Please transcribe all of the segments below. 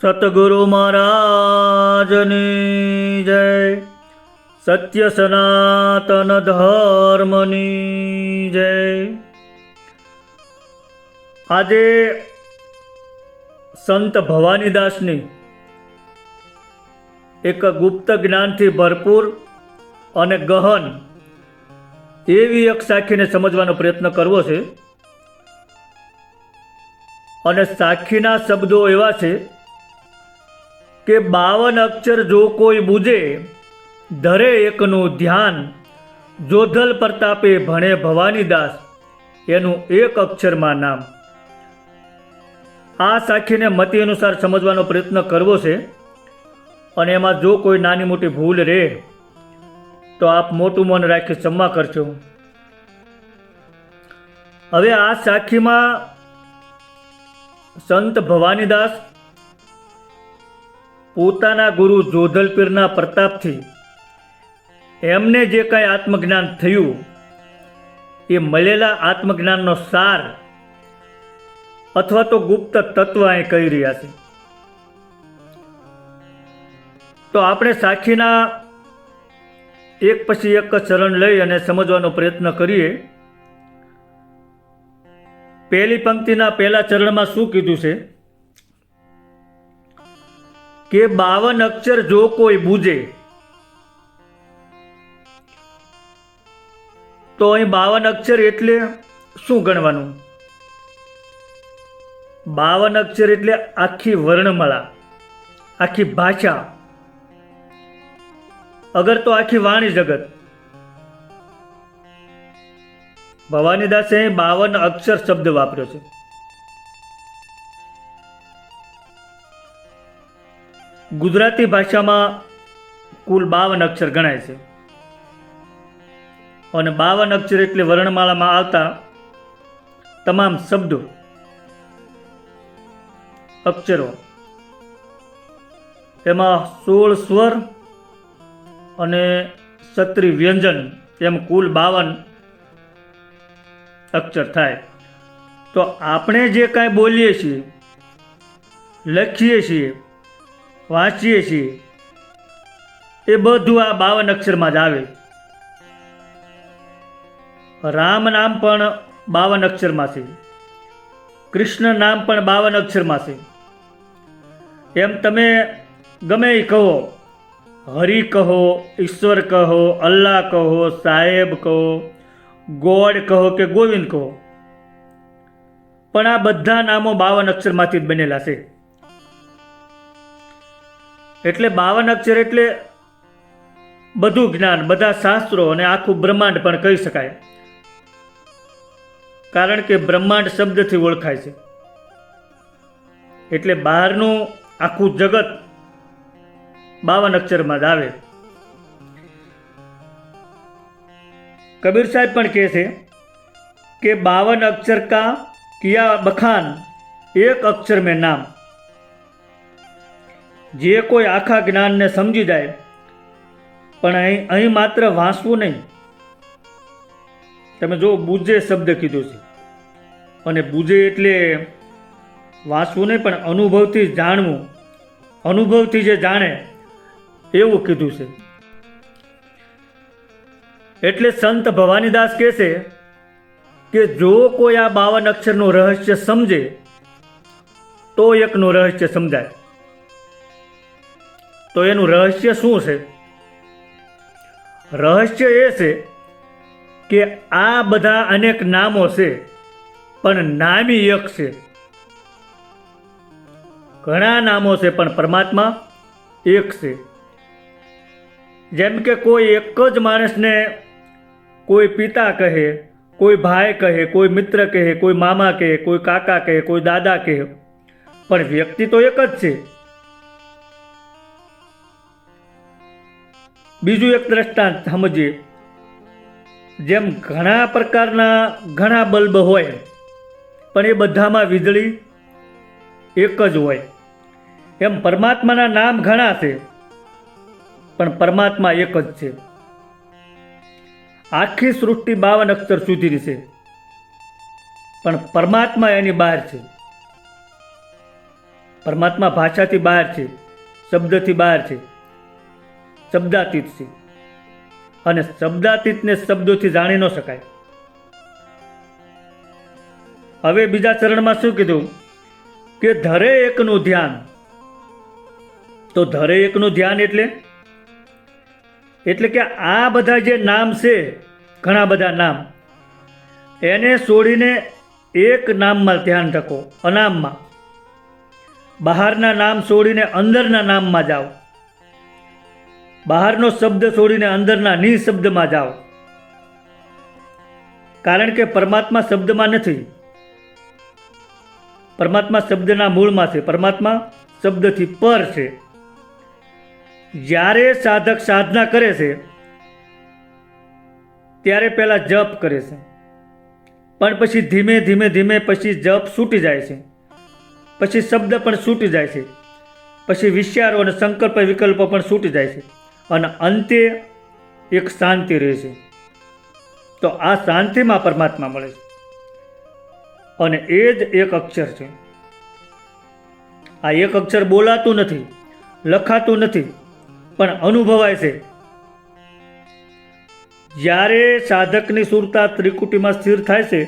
સતગુરુ મહારાજની જય. સત્ય સનાતન ધર્મની જય. આજે સંત ભવાનીદાસની એક ગુપ્ત જ્ઞાનથી ભરપૂર અને ગહન એવી એક સાખીને સમજવાનો પ્રયત્ન કરવો છે. અને સાખીના શબ્દો એવા છે કે 52 અક્ષર જો કોઈ બૂજે, ધરે એકનું ધ્યાન, જોધલ પ્રતાપે ભણે ભવાનીદાસ, એનું એક અક્ષરમાં નામ. આ સાખીને મતિ અનુસાર સમજવાનો પ્રયત્ન કરવો છે. અને એમાં જો કોઈ નાની મોટી ભૂલ રહે તો આપ મોટું મન રાખી ક્ષમા કરશો. હવે આ સાખીમાં સંત ભવાનીદાસ પોતાના ગુરુ જોધલ પીરના પ્રતાપથી એમને જે કાંઈ આત્મજ્ઞાન થયું એ મળેલા આત્મજ્ઞાનનો સાર અથવા તો ગુપ્ત તત્વ અહીં કહી રહ્યા છે. તો આપણે સાખીના એક પછી એક ચરણ લઈ અને સમજવાનો પ્રયત્ન કરીએ. પહેલી પંક્તિના પહેલા ચરણમાં શું કીધું છે કે 52 અક્ષર જો કોઈ બૂજે. તો અહીં 52 અક્ષર એટલે શું ગણવાનું? 52 અક્ષર એટલે આખી વર્ણમાળા, આખી ભાષા, અગર તો આખી વાણી જગત. ભવાનીદાસે 52 અક્ષર શબ્દ વાપર્યો છે. ગુજરાતી ભાષામાં કુલ 52 અક્ષર ગણાય છે. અને 52 અક્ષર એટલે વર્ણમાળામાં આવતા તમામ શબ્દો, અક્ષરો. એમાં 16 સ્વર અને 36 વ્યંજન, એમ કુલ 52 અક્ષર થાય. તો આપણે જે કાંઈ બોલીએ છીએ, લખીએ છીએ, વાંચીએ છીએ, એ બધું આ 52 અક્ષરમાં જ આવે. રામ નામ પણ 52 અક્ષરમાં છે, કૃષ્ણ નામ પણ 52 અક્ષરમાં છે. એમ તમે ગમે એ કહો, હરિ કહો, ઈશ્વર કહો, અલ્લાહ કહો, સાહેબ કહો, ગોડ કહો કે ગોવિંદ કહો, પણ આ બધા નામો 52 અક્ષરમાંથી જ બનેલા છે. એટલે 52 અક્ષર એટલે બધું જ્ઞાન, બધા શાસ્ત્રો અને આખું બ્રહ્માંડ પણ કહી શકાય. કારણ કે બ્રહ્માંડ શબ્દથી ઓળખાય છે. એટલે બહારનું આખું જગત 52 અક્ષરમાં જ આવે. કબીર સાહેબ પણ કહે છે કે 52 અક્ષર કા કિયા બખાન, એક અક્ષર મેં નામ. જે કોઈ આખા જ્ઞાનને સમજી જાય, પણ અહીં માત્ર વાંચવું નહીં. તમે જો બૂજે શબ્દ કીધો છે, અને બૂજે એટલે વાંચવું નહીં પણ અનુભવથી જાણવું, અનુભવથી જે જાણે એવું કીધું છે. એટલે સંત ભવાનીદાસ કહે છે કે જો કોઈ આ 52 અક્ષરનું રહસ્ય સમજે તો એકનું રહસ્ય સમજાય. તો એનું રહસ્ય શું છે? રહસ્ય એ છે કે આ બધા અનેક નામો છે, પણ નામી એક છે. ઘણા નામો છે પણ પરમાત્મા એક છે. જેમ કે કોઈ એક જ માણસને કોઈ પિતા કહે, કોઈ ભાઈ કહે, કોઈ મિત્ર કહે, કોઈ મામા કહે, કોઈ કાકા કહે, કોઈ દાદા કહે, પણ વ્યક્તિ તો એક જ છે. બીજું એક દ્રષ્ટાંત સમજીએ. જેમ ઘણા પ્રકારના ઘણા બલ્બ હોય, પણ એ બધામાં વીજળી એક જ હોય, એમ પરમાત્માના નામ ઘણા છે પણ પરમાત્મા એક જ છે. આખી સૃષ્ટિ 52 અક્ષર સુધીની છે, પણ પરમાત્મા એની બહાર છે. પરમાત્મા ભાષાથી બહાર છે, શબ્દથી બહાર છે, શબ્દાતીત છે. અને શબ્દાતીતને શબ્દોથી જાણી ન શકાય. હવે બીજા ચરણમાં શું કીધું કે ધરે એકનું ધ્યાન. તો ધરે એકનું ધ્યાન એટલે કે આ બધા જે નામ છે, ઘણા બધા નામ, એને છોડીને એક નામમાં ધ્યાન રાખો, અનામમાં. બહારના નામ છોડીને અંદરના નામમાં જાઓ. બહારનો શબ્દ છોડીને અંદરના નિશબ્દમાં જાઓ. કારણ કે પરમાત્મા શબ્દમાં નથી. પરમાત્મા શબ્દના મૂળમાં છે. પરમાત્મા શબ્દથી પર છે. જ્યારે સાધક સાધના કરે છે ત્યારે પહેલા જપ કરે છે, પણ પછી ધીમે ધીમે ધીમે પછી જપ છૂટી જાય છે, પછી શબ્દ પણ છૂટી જાય છે, પછી વિચારો અને સંકલ્પ વિકલ્પો પણ છૂટી જાય છે, અને અંતે એક શાંતિ રહે છે. તો આ શાંતિમાં પરમાત્મા મળે છે, અને એ જ એક અક્ષર છે. આ એક અક્ષર બોલાતું નથી, લખાતું નથી, પણ અનુભવાય છે. જ્યારે સાધકની સુરતા ત્રિકુટીમાં સ્થિર થાય છે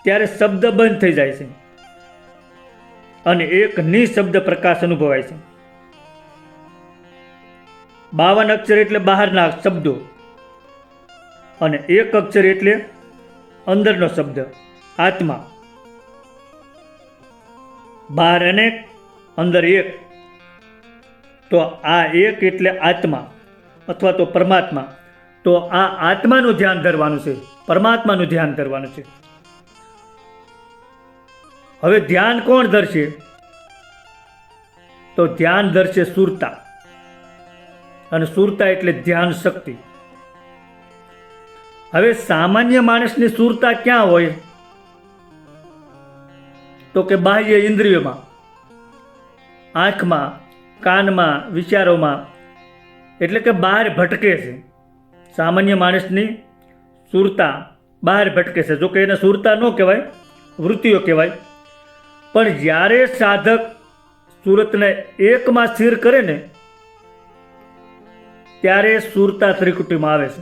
ત્યારે શબ્દ બંધ થઈ જાય છે અને એક નિશબ્દ પ્રકાશ અનુભવાય છે. 52 અક્ષર એટલે બહારના શબ્દો, અને એક અક્ષર એટલે અંદરનો શબ્દ, આત્મા. બહાર અનેક, અંદર એક. તો આ એક એટલે આત્મા અથવા તો પરમાત્મા. તો આ આત્માનું ધ્યાન ધરવાનું છે, પરમાત્માનું ધ્યાન ધરવાનું છે. હવે ધ્યાન કોણ ધરશે? તો ધ્યાન ધરશે સુરતા, અને સુરતા એટલે ધ્યાન શક્તિ. હવે સામાન્ય માણસની સુરતા ક્યાં હોય? તો કે બાહ્ય ઇન્દ્રિયોમાં, આંખમાં, કાનમાં, વિચારોમાં, એટલે કે બહાર ભટકે છે. સામાન્ય માણસની સુરતા બહાર ભટકે છે. જો કે એને સુરતા ન કહેવાય, વૃત્તિઓ કહેવાય. પણ જ્યારે સાધક સુરતને એકમાં સ્થિર કરે ને ત્યારે સુરતા ત્રિકુટીમાં આવે છે.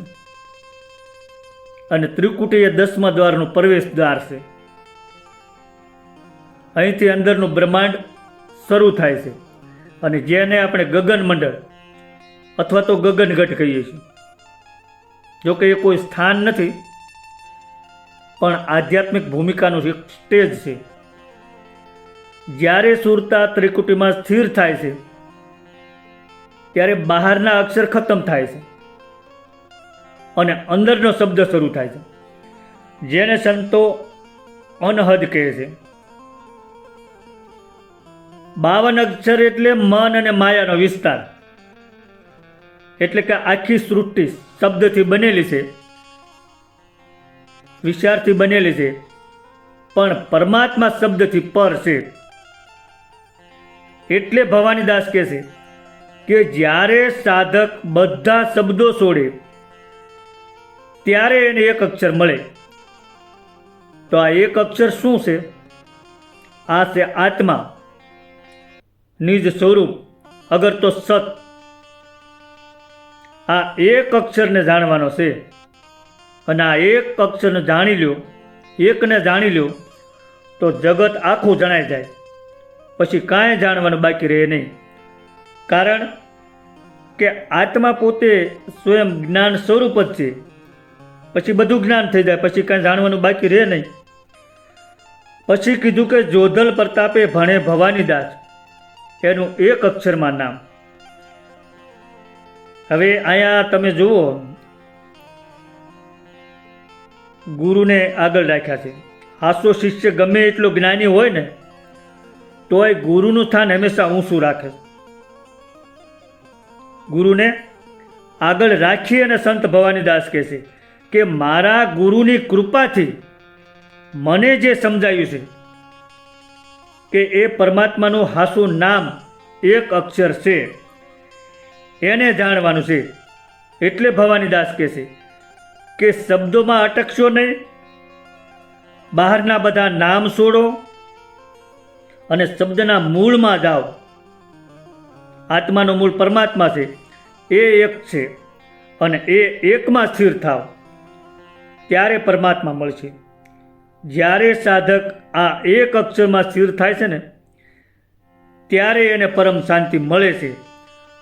અને ત્રિકુટી એ 10મા દ્વારનું પ્રવેશ દ્વાર છે. અહીંથી અંદરનું બ્રહ્માંડ શરૂ થાય છે, અને જેને આપણે ગગન મંડળ અથવા તો ગગનગઢ કહીએ છીએ. જો કે એ કોઈ સ્થાન નથી, પણ આધ્યાત્મિક ભૂમિકાનું એક સ્ટેજ છે. જ્યારે સુરતા ત્રિકુટીમાં સ્થિર થાય છે ત્યારે બહારના અક્ષર ખતમ થાય છે અને અંદરનો શબ્દ શરૂ થાય છે, જેને સંતો અનહદ કહે છે. 52 અક્ષર એટલે મન અને માયાનો વિસ્તાર. એટલે કે આખી સૃષ્ટિ શબ્દથી બનેલી છે, વિચારથી બનેલી છે, પણ પરમાત્મા શબ્દથી પર છે. એટલે ભવાનીદાસ કહે છે કે જ્યારે સાધક બધા શબ્દો છોડે ત્યારે એને એક અક્ષર મળે. તો આ એક અક્ષર શું છે? આ છે આત્મા, નિજ સ્વરૂપ, અગર તો સત. આ એક અક્ષરને જાણવાનો છે, અને આ એક અક્ષરને જાણી લ્યો, એકને જાણી લ્યો તો જગત આખું જણાઈ જાય. પછી કાંઈ જાણવાનું બાકી રહે નહીં. કારણ કે આત્મા પોતે સ્વયં જ્ઞાન સ્વરૂપ જ છે. પછી બધું જ્ઞાન થઈ જાય, પછી કાંઈ જાણવાનું બાકી રહે નહીં. પછી કીધું કે જોધલ પ્રતાપે ભણે ભવાનીદાસ, એનું એક અક્ષરમાં નામ. હવે અહીંયા તમે જુઓ, ગુરુને આગળ રાખ્યા છે. હાસો શિષ્ય ગમે એટલો જ્ઞાની હોય ને તોય ગુરુનું સ્થાન હંમેશા ઊંચું રાખે. ગુરુને આગળ રાખી અને સંત ભવાનીદાસ કહે છે કે મારા ગુરુની કૃપાથી મને જે સમજાયું છે કે એ પરમાત્માનું હાસું નામ એક અક્ષર છે, એને જાણવાનું છે. એટલે ભવાનીદાસ કહે છે કે શબ્દોમાં અટકશો નહીં, બહારના બધા નામ છોડો અને શબ્દના મૂળમાં જાઓ. આત્માનો મૂળ પરમાત્મા છે, એ એક છે અને એ એકમાં સ્થિર થાવ ત્યારે પરમાત્મા મળશે. જ્યારે સાધક આ એક અક્ષરમાં સ્થિર થાય છે ને ત્યારે એને પરમ શાંતિ મળે છે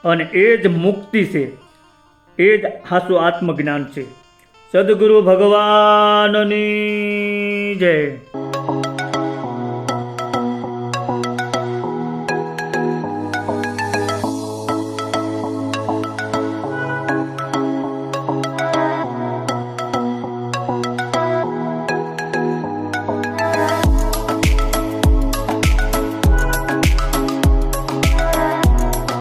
અને એ જ મુક્તિ છે, એ જ હાસું આત્મજ્ઞાન છે. સદગુરુ ભગવાનની જય.